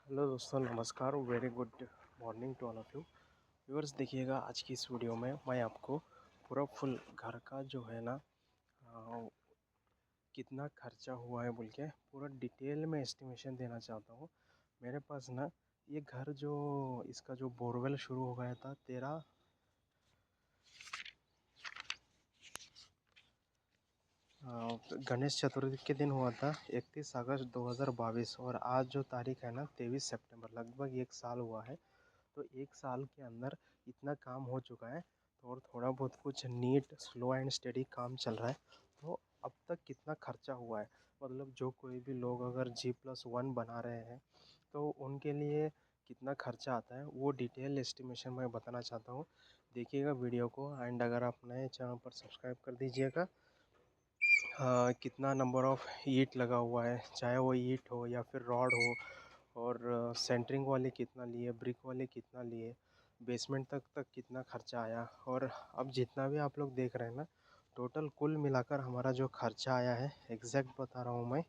Hello दोस्तों, नमस्कार। Very good morning to all of you. Viewers, देखिएगा आज की इस वीडियो में मैं आपको पूरा फुल घर का जो है ना कितना खर्चा हुआ है बोल के पूरा डिटेल में एस्टिमेशन देना चाहता हूँ। मेरे पास ना ये घर जो इसका जो बोरवेल शुरू हो गया था गणेश चतुर्थी के दिन हुआ था 31 अगस्त 2022 और आज जो तारीख है ना 23 सितंबर, लगभग एक साल हुआ है। तो एक साल के अंदर इतना काम हो चुका है। तो और थोड़ा बहुत कुछ नीट स्लो एंड स्टडी काम चल रहा है। तो अब तक कितना खर्चा हुआ है, मतलब जो कोई भी लोग अगर G+1 बना रहे हैं तो उनके लिए कितना खर्चा आता है वो डिटेल एस्टिमेशन मैं बताना चाहता हूँ। देखिएगा वीडियो को, एंड अगर आप नए चैनल पर सब्सक्राइब कर दीजिएगा। कितना नंबर ऑफ़ ईंट लगा हुआ है, चाहे वो ईंट हो या फिर रॉड हो, और सेंटरिंग वाले कितना लिए, ब्रिक वाले कितना लिए, बेसमेंट तक कितना खर्चा आया। और अब जितना भी आप लोग देख रहे हैं ना, टोटल कुल मिलाकर हमारा जो खर्चा आया है, एग्जैक्ट बता रहा हूँ मैं,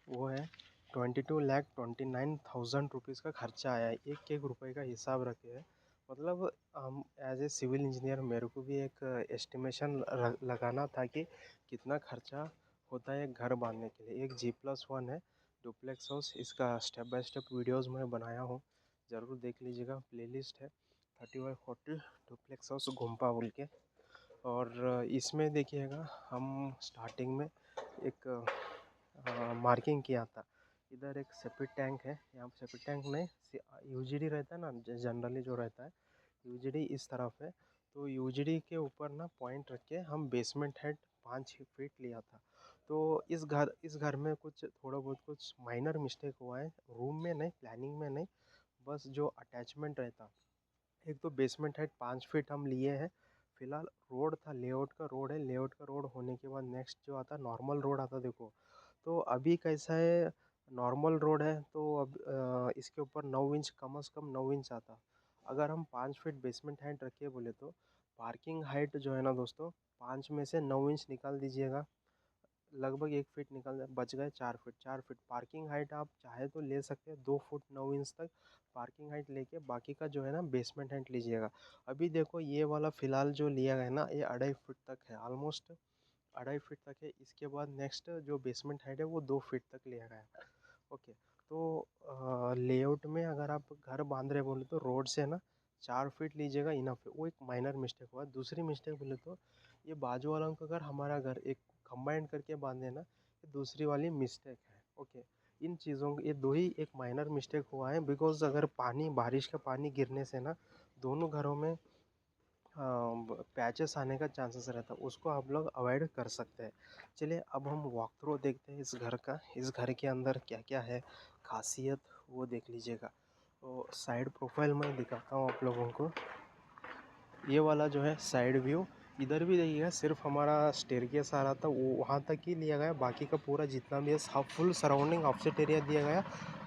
वो है 22,29,000 रुपीज़ का खर्चा आया है। एक एक रुपए का हिसाब रखे है। मतलब हम एज ए सिविल इंजीनियर मेरे को भी एक एस्टिमेशन लगाना था कि कितना खर्चा होता है एक घर बांधने के लिए। एक G+1 है डुप्लेक्स हाउस, इसका स्टेप बाय स्टेप वीडियोस मैं बनाया हूँ, ज़रूर देख लीजिएगा। प्लेलिस्ट है 30/40 डुप्लेक्स हाउस घुम्पा बोल के। और इसमें देखिएगा हम स्टार्टिंग में एक मार्किंग किया था। इधर एक सेप्टिक टैंक है, यहाँ पे सेप्टिक टैंक नहीं, यूजीडी रहता है ना, जनरली जो रहता है यूजीडी इस तरफ है। तो यूजीडी के ऊपर ना पॉइंट रख के हम बेसमेंट हेड 5 फीट लिया था। तो इस घर में कुछ थोड़ा बहुत कुछ माइनर मिस्टेक हुआ है, रूम में नहीं, प्लानिंग में नहीं, बस जो अटैचमेंट रहता। एक तो बेसमेंट हाइट 5 फीट हम लिए हैं। फिलहाल रोड था, लेआउट का रोड है, लेआउट का रोड होने के बाद नेक्स्ट जो आता नॉर्मल रोड आता देखो। तो अभी कैसा है, नॉर्मल रोड है तो अब इसके ऊपर 9 इंच, कम से कम 9 इंच आता। अगर हम 5 फीट बेसमेंट हाइट रखे बोले तो पार्किंग हाइट जो है ना दोस्तों, 5 में से 9 इंच निकाल दीजिएगा, लगभग 1 फीट निकल जाए, बच गए 4 फीट। 4 फीट पार्किंग हाइट आप चाहे तो ले सकते हैं, 2 फुट 9 इंच तक पार्किंग हाइट लेके बाकी का जो है ना बेसमेंट हाइट लीजिएगा। अभी देखो ये वाला फ़िलहाल जो लिया गया है ना, ये 2.5 फीट तक है, ऑलमोस्ट 2.5 फीट तक है। इसके बाद नेक्स्ट जो बेसमेंट हाइट है वो 2 फीट तक लिया गया है। ओके। तो लेआउट में अगर आप घर बांध रहे बोले तो रोड से ना 4 फीट लीजिएगा, इनफ है। वो एक माइनर मिस्टेक हुआ। दूसरी मिस्टेक बोले तो ये बाजू वालों को अगर हमारा घर एक कंबाइंड करके बांधे ना, ये दूसरी वाली मिस्टेक है। ओके। इन चीज़ों ये दो ही एक माइनर मिस्टेक हुआ है, बिकॉज अगर पानी, बारिश का पानी गिरने से ना दोनों घरों में पैचेस आने का चांसेस रहता है, उसको आप लोग अवॉइड कर सकते हैं। चलिए अब हम वॉक थ्रू देखते हैं इस घर का, इस घर के अंदर क्या क्या है खासियत, वो देख लीजिएगा। तो साइड प्रोफाइल मैं दिखाता हूँ आप लोगों को। ये वाला जो है साइड व्यू, इधर भी देखिएगा, सिर्फ हमारा स्टेयरकेस आ रहा था वो वहाँ तक ही लिया गया, बाकी का पूरा जितना भी है फुल सराउंडिंग ऑफसेट एरिया दिया गया,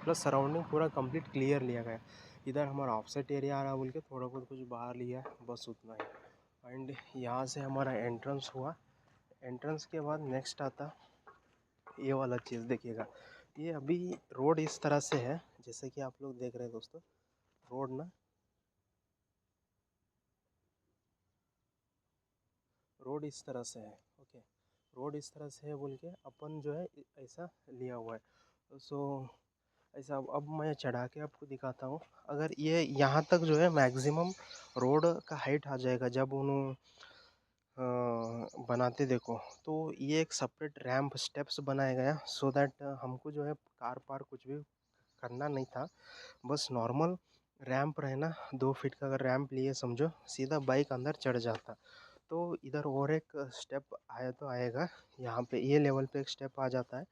प्लस सराउंडिंग पूरा कंप्लीट क्लियर लिया गया। इधर हमारा ऑफसेट एरिया आ रहा बोल के थोड़ा बहुत कुछ बाहर लिया है, बस उतना ही। एंड यहाँ से हमारा एंट्रेंस हुआ। एंट्रेंस के बाद नेक्स्ट आता ये वाला चीज़ देखिएगा। ये अभी रोड इस तरह से है, जैसे कि आप लोग देख रहे हैं दोस्तों, रोड ना, रोड इस तरह से है। ओके। रोड इस तरह से है बोल के अपन जो है ऐसा लिया हुआ है। सो ऐसा अब मैं चढ़ा के आपको दिखाता हूँ। अगर ये यहाँ तक जो है मैक्सिमम रोड का हाइट आ जाएगा जब उन्होंने बनाते देखो, तो ये एक सेपरेट रैंप स्टेप्स बनाया गया, सो दैट हमको जो है कार पार कुछ भी करना नहीं था। बस नॉर्मल रैंप रहना, 2 फीट का अगर रैंप लिए समझो, सीधा बाइक अंदर चढ़ जाता। तो इधर और एक स्टेप आया तो आएगा, यहाँ पे ये लेवल पे एक स्टेप आ जाता है,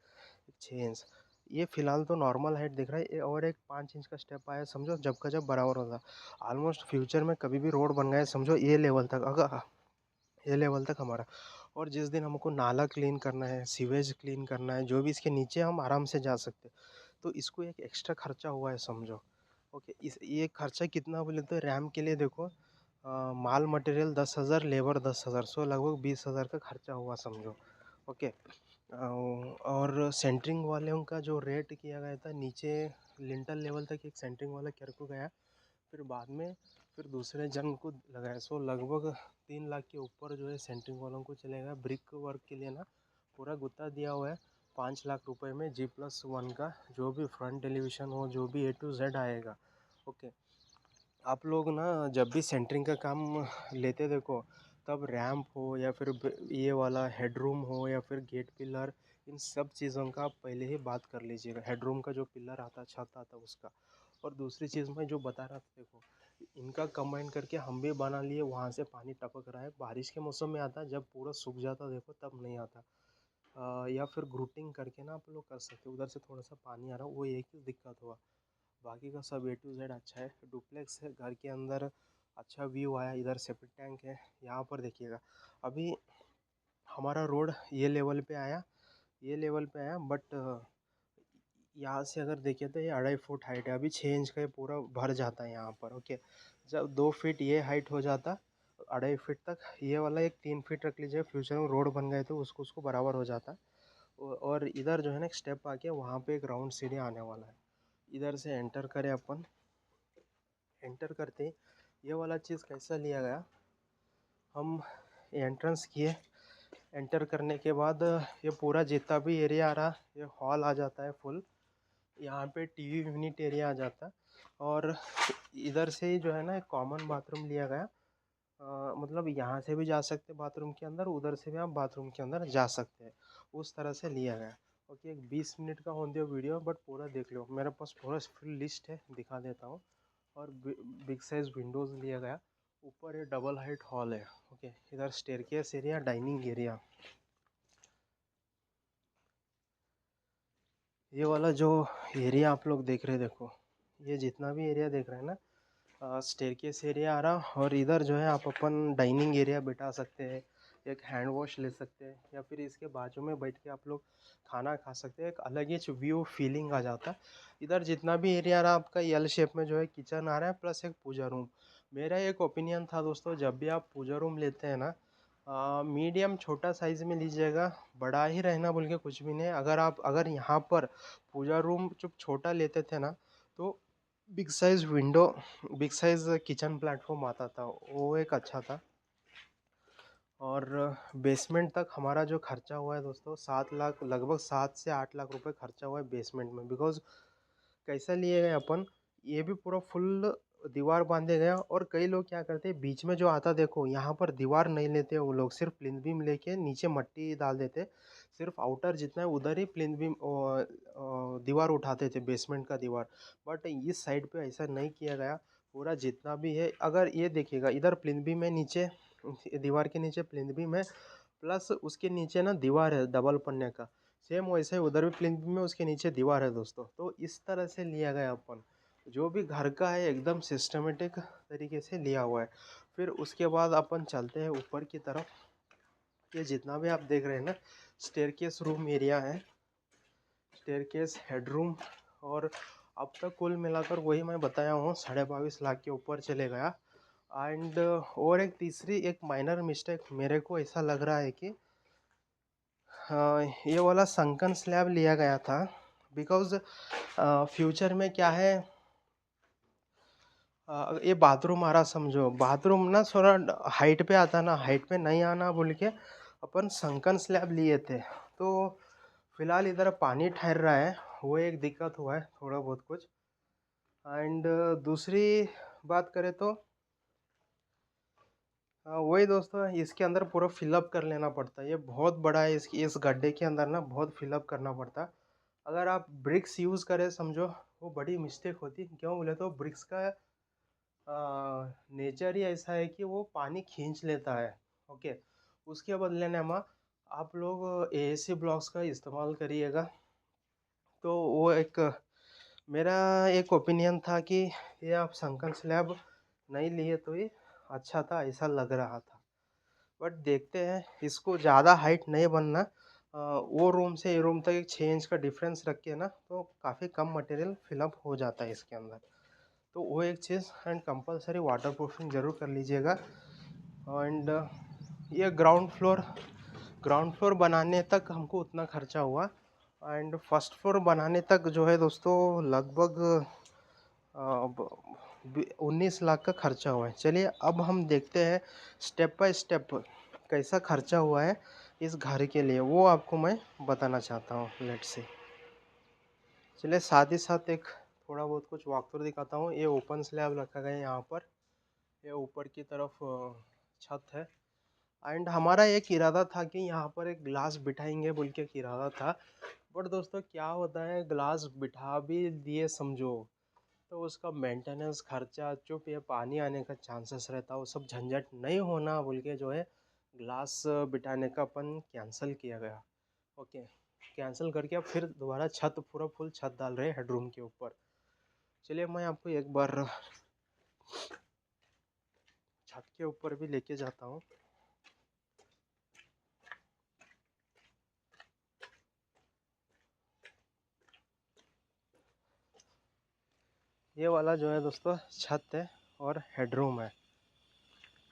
6 इंच। ये फिलहाल तो नॉर्मल हाइट दिख रहा है, ये और एक 5 इंच का स्टेप आया समझो, जब का जब बराबर होगा। ऑलमोस्ट फ्यूचर में कभी भी रोड बन गया समझो ये लेवल तक, अगर ये लेवल तक हमारा। और जिस दिन हमको नाला क्लीन करना है, सीवेज क्लीन करना है, जो भी इसके नीचे हम आराम से जा सकते, तो इसको एक एक्स्ट्रा खर्चा हुआ है समझो। ओके। इस ये खर्चा कितना बोले तो रैम के लिए देखो, माल मटेरियल 10,000, लेबर 10,000, सो लगभग 20,000 का खर्चा हुआ समझो। ओके। और सेंटरिंग वालों का जो रेट किया गया था नीचे लिंटल लेवल तक एक सेंटरिंग वाला कर को गया, फिर बाद में फिर दूसरे जन को लगाया। सो लगभग 3 लाख के ऊपर जो है सेंटरिंग वालों को चलेगा। ब्रिक वर्क के लिए ना पूरा गुत्ता दिया हुआ है 5 लाख रुपए में G+1 का, जो भी फ्रंट टेलीविज़न हो, जो भी A to Z आएगा। ओके। आप लोग ना जब भी सेंटरिंग का काम लेते देखो, तब रैंप हो या फिर ये वाला हेडरूम हो या फिर गेट पिलर, इन सब चीज़ों का आप पहले ही बात कर लीजिएगा। हेडरूम का जो पिलर आता, छत आता उसका। और दूसरी चीज़ मैं जो बता रहा था देखो, इनका कंबाइन करके हम भी बना लिए। वहाँ से पानी टपक रहा है, बारिश के मौसम में आता, जब पूरा सूख जाता देखो तब नहीं आता। या फिर ग्रूटिंग करके ना आप लोग कर सकते हो, उधर से थोड़ा सा पानी आ रहा हो, वो एक ही दिक्कत हुआ। बाकी का सब A to Z अच्छा है। डुप्लेक्स है, घर के अंदर अच्छा व्यू आया। इधर सेप्टिक टैंक है। यहाँ पर देखिएगा, अभी हमारा रोड ये लेवल पे आया, ये लेवल पे आया, बट यहाँ से अगर देखें तो ये 2.5 फुट हाइट है। अभी 6 इंच का ये पूरा भर जाता है यहाँ पर। ओके। जब 2 फीट ये हाइट हो जाता, 2.5 फीट तक ये वाला एक 3 फीट रख लीजिए, फ्यूचर में रोड बन गए तो उसको उसको बराबर हो जाता। और इधर जो है ना एक स्टेप आके वहाँ पे एक राउंड सीढ़ी आने वाला है। इधर से एंटर करें अपन, एंटर करते ही ये वाला चीज़ कैसा लिया गया, हम एंट्रेंस किए, एंटर करने के बाद ये पूरा जितना भी एरिया आ रहा, ये हॉल आ जाता है फुल। यहाँ पे टीवी यूनिट एरिया आ जाता है। और इधर से ही जो है ना एक कॉमन बाथरूम लिया गया। मतलब यहाँ से भी जा सकते हैं बाथरूम के अंदर, उधर से भी आप बाथरूम के अंदर जा सकते हैं, उस तरह से लिया गया। ओके। एक 20 मिनट का होने दो वीडियो, बट पूरा देख लो, मेरे पास पूरा फुल लिस्ट है, दिखा देता हूँ। और बिग साइज विंडोज़ लिया गया। ऊपर ये डबल हाइट हॉल है। ओके। इधर स्टेयरकेस एरिया, डाइनिंग एरिया। ये वाला जो एरिया आप लोग देख रहे हैं देखो, ये जितना भी एरिया देख रहे हैं ना, स्टेयरकेस एरिया आ रहा। और इधर जो है आप अपन डाइनिंग एरिया बिठा सकते हैं, एक हैंड वॉश ले सकते हैं, या फिर इसके बाजू में बैठ के आप लोग खाना खा सकते हैं। एक अलग ही व्यू फीलिंग आ जाता है। इधर जितना भी एरिया आ रहा आपका एल शेप में, जो है किचन आ रहा है प्लस एक पूजा रूम। मेरा एक ओपिनियन था दोस्तों, जब भी आप पूजा रूम लेते हैं ना, मीडियम छोटा साइज़ में लीजिएगा। बड़ा ही रहना बोल के कुछ भी नहीं। अगर यहाँ पर पूजा रूम जो छोटा लेते थे ना, तो big size window, big size kitchen platform आता था, वो एक अच्छा था। और बेसमेंट तक हमारा जो खर्चा हुआ है दोस्तों, 7 लाख, लगभग 7 से 8 लाख रुपए खर्चा हुआ है बेसमेंट में। बिकॉज़ कैसा लिए गए अपन, ये भी पूरा फुल दीवार बांधे गया। और कई लोग क्या करते हैं, बीच में जो आता देखो, यहाँ पर दीवार नहीं लेते वो लोग, सिर्फ प्लिंथ बीम लेके नीचे मट्टी डाल देते। सिर्फ आउटर जितना है उधर ही प्लिंथ बीम दीवार उठाते थे, बेसमेंट का दीवार। बट इस साइड पे ऐसा नहीं किया गया। पूरा जितना भी है, अगर ये देखिएगा, इधर प्लिंथ बीम है, नीचे दीवार के नीचे प्लिंथ बीम है, प्लस उसके नीचे ना दीवार है डबल पन्ने का। सेम वैसे ही उधर भी प्लिंथ बीम है, उसके नीचे दीवार है दोस्तों। तो इस तरह से लिया गया अपन, जो भी घर का है एकदम सिस्टमेटिक तरीके से लिया हुआ है। फिर उसके बाद अपन चलते हैं ऊपर की तरफ। ये जितना भी आप देख रहे हैं ना, स्टेयरकेस रूम एरिया है, स्टेयरकेस, हेडरूम। और अब तक कुल मिलाकर वही मैं बताया हूँ, 22.5 लाख के ऊपर चले गया। एंड और एक तीसरी एक माइनर मिस्टेक मेरे को ऐसा लग रहा है कि ये वाला संकन स्लैब लिया गया था। बिकॉज़ फ्यूचर में क्या है, ये बाथरूम आ रहा, समझो बाथरूम ना थोड़ा हाइट पे आता ना, हाइट पे नहीं आना बोल के अपन संकन स्लैब लिए थे। तो फिलहाल इधर पानी ठहर रहा है, वो एक दिक्कत हुआ है थोड़ा बहुत कुछ। एंड दूसरी बात करें तो वही दोस्तों, इसके अंदर पूरा फिलअप कर लेना पड़ता है। ये बहुत बड़ा है, इस गड्ढे के अंदर ना बहुत फिलअप करना पड़ता है। अगर आप ब्रिक्स यूज़ करें समझो, वो बड़ी मिस्टेक होती। क्यों बोले तो ब्रिक्स का नेचर ही ऐसा है कि वो पानी खींच लेता है। ओके। उसके बदले में आप लोग एएसी ब्लॉक्स का इस्तेमाल करिएगा। तो वो एक मेरा एक ओपिनियन था कि ये आप संकन स्लैब नहीं लिए तो ये अच्छा था, ऐसा लग रहा था। बट देखते हैं, इसको ज़्यादा हाइट नहीं बनना। वो रूम से ये रूम तक एक 6 इंच का डिफरेंस रख के ना, तो काफ़ी कम मटेरियल फिलअप हो जाता है इसके अंदर। तो वो एक चीज़। एंड कंपलसरी वाटर प्रूफिंग ज़रूर कर लीजिएगा। एंड ये ग्राउंड फ्लोर ग्राउंड फ्लोर बनाने तक हमको उतना खर्चा हुआ एंड फर्स्ट फ्लोर बनाने तक जो है दोस्तों लगभग 19 लाख का खर्चा हुआ है। चलिए अब हम देखते हैं स्टेप बाय स्टेप कैसा खर्चा हुआ है इस घर के लिए, वो आपको मैं बताना चाहता हूँ। लेट्स से चलिए साथ ही साथ एक थोड़ा बहुत कुछ वॉक थ्रू दिखाता हूँ। ये ओपन स्लैब रखा गया है यहाँ पर, ये ऊपर की तरफ छत है एंड हमारा एक इरादा था कि यहाँ पर एक ग्लास बिठाएंगे बोल के एक इरादा था। बट दोस्तों क्या होता है, ग्लास बिठा भी दिए समझो तो उसका मेंटेनेंस खर्चा, चुप ये पानी आने का चांसेस रहता है, वो सब झंझट नहीं होना बोल के जो है ग्लास बिठाने का अपन कैंसिल किया गया। ओके, कैंसिल करके अब फिर दोबारा छत पूरा फुल छत डाल रहे हैं हेडरूम के ऊपर। चलिए मैं आपको एक बार छत के ऊपर भी लेके जाता हूँ। ये वाला जो है दोस्तों छत है और हेडरूम है।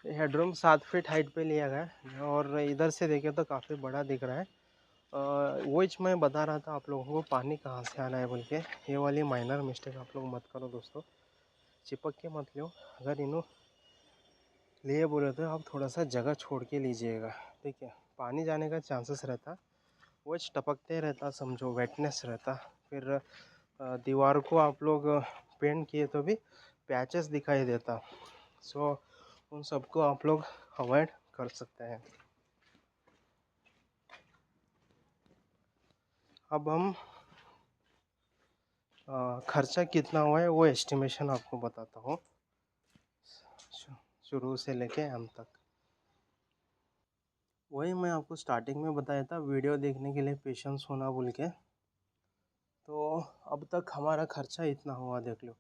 हेडरूम 7 फीट हाइट पे लिया गया है और इधर से देखें तो काफ़ी बड़ा दिख रहा है। वो मैं बता रहा था आप लोगों को पानी कहाँ से आना है बोल के। ये वाली माइनर मिस्टेक आप लोग मत करो दोस्तों, चिपक के मत लो। अगर इन्हों लिए बोले तो आप थोड़ा सा जगह छोड़ के लीजिएगा, ठीक है। पानी जाने का चांसेस रहता, वो टपकते रहता समझो, वेटनेस रहता। फिर दीवार को आप लोग पेंट किए तो भी पैचेस दिखाई देता। सो उन सबको आप लोग अवॉइड कर सकते हैं। अब हम खर्चा कितना हुआ है वो एस्टिमेशन आपको बताता हूँ शुरू से लेके अंत तक। वही मैं आपको स्टार्टिंग में बताया था, वीडियो देखने के लिए पेशेंस होना बोल के। तो अब तक हमारा खर्चा इतना हुआ देख लो,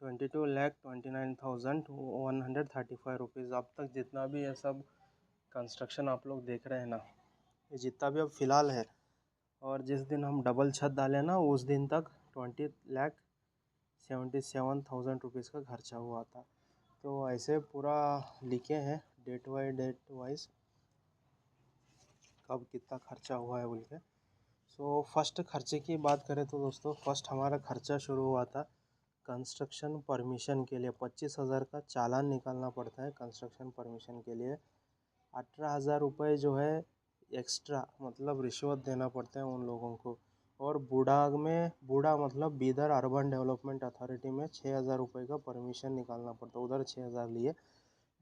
22,29,135 अब तक जितना भी ये सब कंस्ट्रक्शन आप लोग देख रहे हैं ना, ये जितना भी अब फ़िलहाल है। और जिस दिन हम डबल छत डाले ना उस दिन तक 20,77,000 रुपीज़ का खर्चा हुआ था। तो ऐसे पूरा लिखे हैं डेट वाइज कब कितना खर्चा हुआ है बोल के। सो फर्स्ट खर्चे की बात करें तो दोस्तों फर्स्ट हमारा खर्चा शुरू हुआ था कंस्ट्रक्शन परमिशन के लिए। 25,000 का चालान निकालना पड़ता है कंस्ट्रक्शन परमिशन के लिए। 18,000 रुपये जो है एक्स्ट्रा मतलब रिश्वत देना पड़ता है उन लोगों को। और बूढ़ा मतलब बीदर अर्बन डेवलपमेंट अथॉरिटी में 6,000 रुपये का परमिशन निकालना पड़ता है, उधर 6,000 लिए।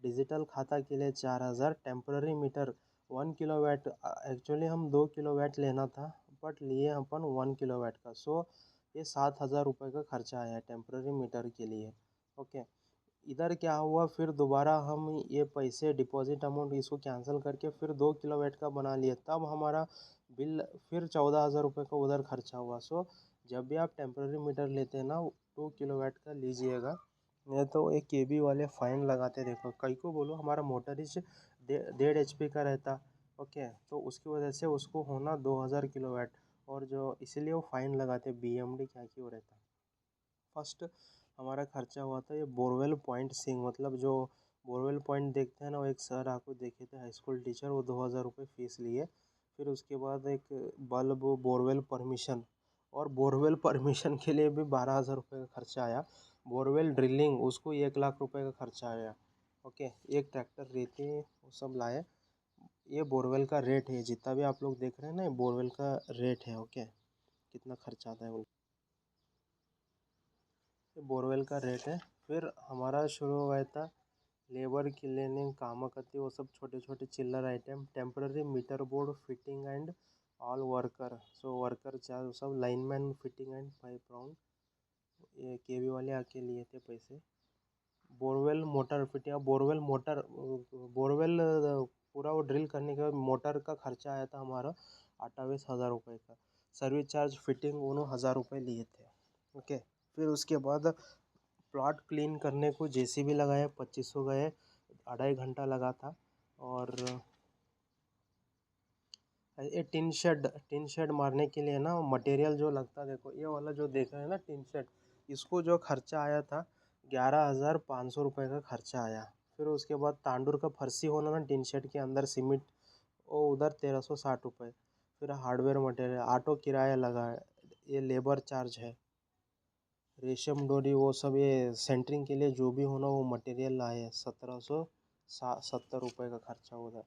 डिजिटल खाता के लिए 4,000। टेम्पररी मीटर 1 किलोवाट, एक्चुअली हम 2 किलोवाट लेना था बट लिए अपन 1 किलोवाट का। सो ये 7,000 रुपये का खर्चा आया टेम्पररी मीटर के लिए। ओके, इधर क्या हुआ फिर दोबारा हम ये पैसे डिपॉजिट अमाउंट इसको कैंसिल करके फिर 2 किलोवाट का बना लिए, तब हमारा बिल फिर 14,000 रुपये का उधर खर्चा हुआ। सो जब भी आप टेम्पररी मीटर लेते हैं ना 2 किलोवाट का लीजिएगा, नहीं तो एक केबी वाले फ़ाइन लगाते। देखो कई को बोलो हमारा मोटर ही 1.5 HP का रहता। ओके, तो उसकी वजह से उसको होना 2,000 किलोवाट, और जो इसीलिए वो फ़ाइन लगाते BMD क्या क्यों रहता। फर्स्ट हमारा खर्चा हुआ था ये बोरवेल पॉइंट सिंग, मतलब जो बोरवेल पॉइंट देखते हैं ना, वो एक सर आपको देखे थे हाई स्कूल टीचर, वो 2,000 रुपये फ़ीस लिए। फिर उसके बाद एक बल्ब बोरवेल परमिशन, और बोरवेल परमिशन के लिए भी 12,000 रुपये का खर्चा आया। बोरवेल ड्रिलिंग उसको 1 लाख रुपये का खर्चा आया। ओके, एक ट्रैक्टर रेती वो सब लाए। ये बोरवेल का रेट है, जितना भी आप लोग देख रहे हैं ना बोरवेल का रेट है। ओके, कितना खर्चा आता है ये बोरवेल का रेट है। फिर हमारा शुरू हो गया था लेबर क्लीनिंग काम करती वो सब छोटे छोटे चिल्लर item, temporary meter board fitting and all worker. So worker charge सब lineman fitting and pipe round, ये केवी वाले आके लिए थे पैसे। बोरवेल मोटर फिटिंग, बोरवेल पूरा वो ड्रिल करने के बाद मोटर का खर्चा आया था हमारा 28,000 रुपये का। सर्विस चार्ज फिटिंग दोनों 1,000 रुपये लिए थे। ओके, फिर उसके बाद प्लॉट क्लीन करने को JCB लगाए, 2500 गए, 2.5 घंटा लगा था। और ये टिन शेड मारने के लिए ना मटेरियल जो लगता है, देखो ये वाला जो देख रहे हैं ना टिन शेड, इसको जो खर्चा आया था 11,500 रुपये का खर्चा आया। फिर उसके बाद तांडूर का फर्सी होना ना टिन शेड के अंदर, सीमेंट वो उधर 1360 रुपये। फिर हार्डवेयर मटेरियल, ऑटो किराया लगा है, ये लेबर चार्ज है, रेशम डोरी वो सब, ये सेंटरिंग के लिए जो भी होना वो मटेरियल लाए हैं, 1770 रुपये का खर्चा उधर।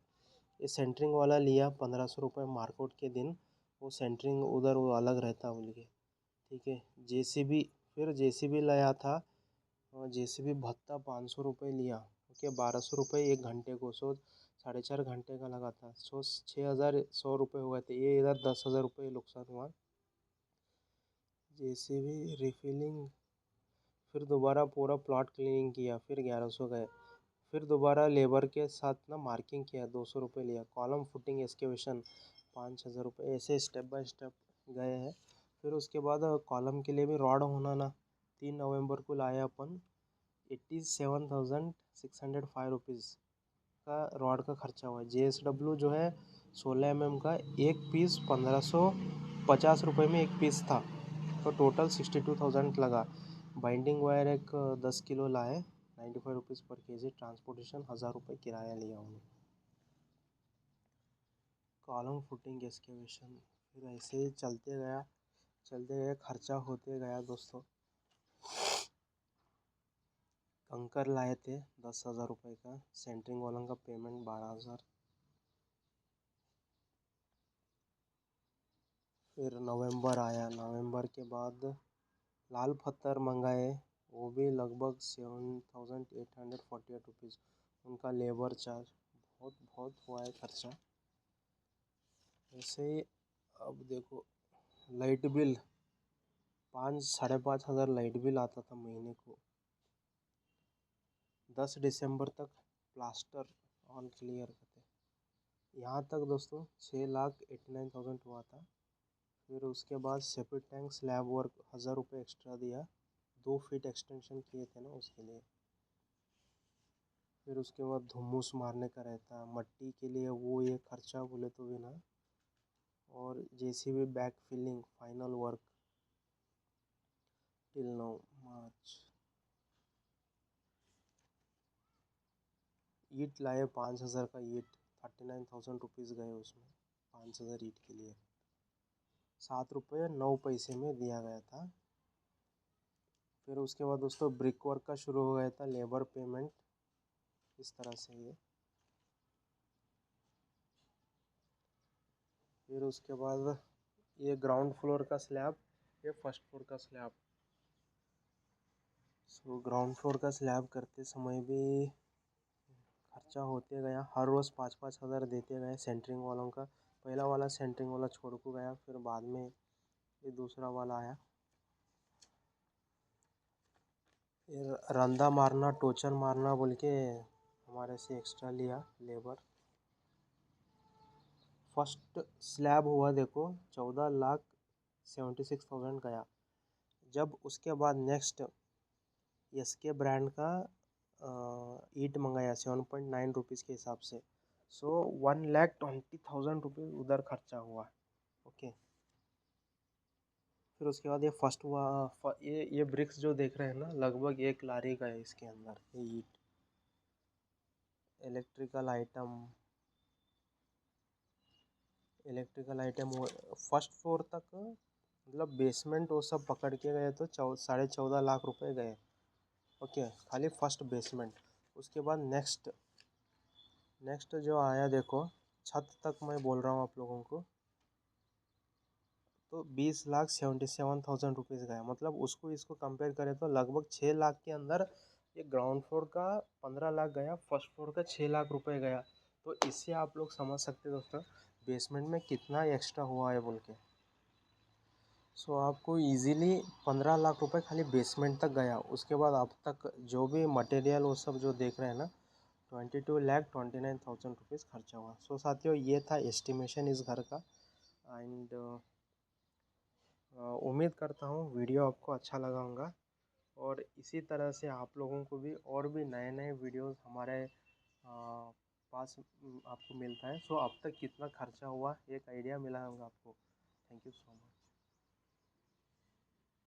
ये सेंटरिंग वाला लिया 1500 रुपये मार्केट के दिन, वो सेंटरिंग उधर वो अलग रहता बोल के, ठीक है। जेसीबी, फिर जेसीबी लाया था, जेसीबी भत्ता 500 रुपये लिया, ओके। 1200 रुपये 1 घंटे को, सो 4.5 घंटे का लगा था, सो 6100 रुपये हुए थे। ये इधर 10,000 रुपये नुकसान हुआ। जेसीबी रिफिलिंग, फिर दोबारा पूरा प्लॉट क्लीनिंग किया, फिर 1100 गए। फिर दोबारा लेबर के साथ ना मार्किंग किया, 200 रुपये लिया। कॉलम फुटिंग एक्सकेवेशन 5,000 रुपये, ऐसे स्टेप बाय स्टेप गए हैं। फिर उसके बाद कॉलम के लिए भी रॉड होना ना, 3 नवंबर को लाया अपन, 87,605 रुपीज़ का रॉड का खर्चा हुआ। JSW जो है 16 mm का, एक पीस 1550 रुपये में एक पीस था, तो टोटल 62,000 लगा। बाइंडिंग वायर एक 10 किलो लाए, 95 रुपीज़ पर केजी। ट्रांसपोर्टेशन 1000 रुपये किराया लिया उन्होंने। कॉलम फुटिंग एक्सकेवेशन, फिर ऐसे ही चलते गए, खर्चा होते गया दोस्तों। कंकर लाए थे 10,000 रुपये का, सेंटरिंग वालों का पेमेंट 12,000। फिर नवंबर आया, नवंबर के बाद लाल पत्थर मंगाए, वो भी लगभग 7,848 रुपीज़। उनका लेबर चार्ज बहुत बहुत हुआ है खर्चा। ऐसे ही अब देखो, लाइट बिल 5-5,500 लाइट बिल आता था महीने को। 10 दिसंबर तक प्लास्टर ऑल क्लियर करते, यहाँ तक दोस्तों 6,89,000 हुआ था। फिर उसके बाद सेप्टिक टैंक स्लैब वर्क 1,000 रुपये एक्स्ट्रा दिया, 2 फीट एक्सटेंशन किए थे ना उसके लिए। फिर उसके बाद धुम्मूस मारने का रहता, मट्टी के लिए वो ये खर्चा बोले तो भी ना। और JCB back filling final work till 9 March. ईट लाए 5,000 का ईट, 39,000 रुपीज़ गए उसमें, 5,000 ईट के लिए। 7 रुपये 9 पैसे में दिया गया था। फिर उसके बाद दोस्तों ब्रिक वर्क का शुरू हो गया था, लेबर पेमेंट इस तरह से ये। फिर उसके बाद ये ग्राउंड फ्लोर का स्लैब, ये फर्स्ट फ्लोर का स्लैब। सो ग्राउंड फ्लोर का स्लैब करते समय भी खर्चा होते गया, हर रोज़ 5-5 हज़ार देते गए सेंटरिंग वालों का। पहला वाला सेंटरिंग वाला छोड़ को गया, फिर बाद में ये दूसरा वाला आया। फिर रंदा मारना, टोचन मारना बोल के हमारे से एक्स्ट्रा लिया लेबर। फर्स्ट स्लैब हुआ देखो 14,76,000 गया। जब उसके बाद नेक्स्ट SK ब्रांड का ईट मंगाया 7.9 रुपीज़ के हिसाब से, सो 1,20,000 रुपीज़ उधर खर्चा हुआ, ओके। फिर उसके बाद ये फर्स्ट हुआ, ये ब्रिक्स जो देख रहे हैं ना, लगभग 1 लारी का है इसके अंदर ये ईट। इलेक्ट्रिकल आइटम फर्स्ट फ्लोर तक, मतलब बेसमेंट वो सब पकड़ के गए तो 14.5 लाख रुपए गए, ओके, खाली फर्स्ट बेसमेंट। उसके बाद नेक्स्ट जो आया देखो, छत तक मैं बोल रहा हूँ आप लोगों को, तो 20,77,000 रुपीज़ गया। मतलब उसको इसको कंपेयर करें तो लगभग 6 लाख के अंदर ये ग्राउंड फ्लोर का 15 लाख गया, फर्स्ट फ्लोर का 6 लाख रुपए गया। तो इससे आप लोग समझ सकते दोस्तों बेसमेंट में कितना एक्स्ट्रा हुआ है बोल के। सो आपको इजीली 15 लाख रुपए खाली बेसमेंट तक गया। उसके बाद अब तक जो भी मटेरियल वो सब जो देख रहे हैं ना, 22,29,000 खर्चा हुआ। सो साथियों ये था एस्टिमेशन इस घर का। एंड उम्मीद करता हूँ वीडियो आपको अच्छा लगा होगा, और इसी तरह से आप लोगों को भी और भी नए नए वीडियोस हमारे पास आपको मिलता है। सो अब तक कितना खर्चा हुआ एक आइडिया मिला होगा आपको। Thank you so much.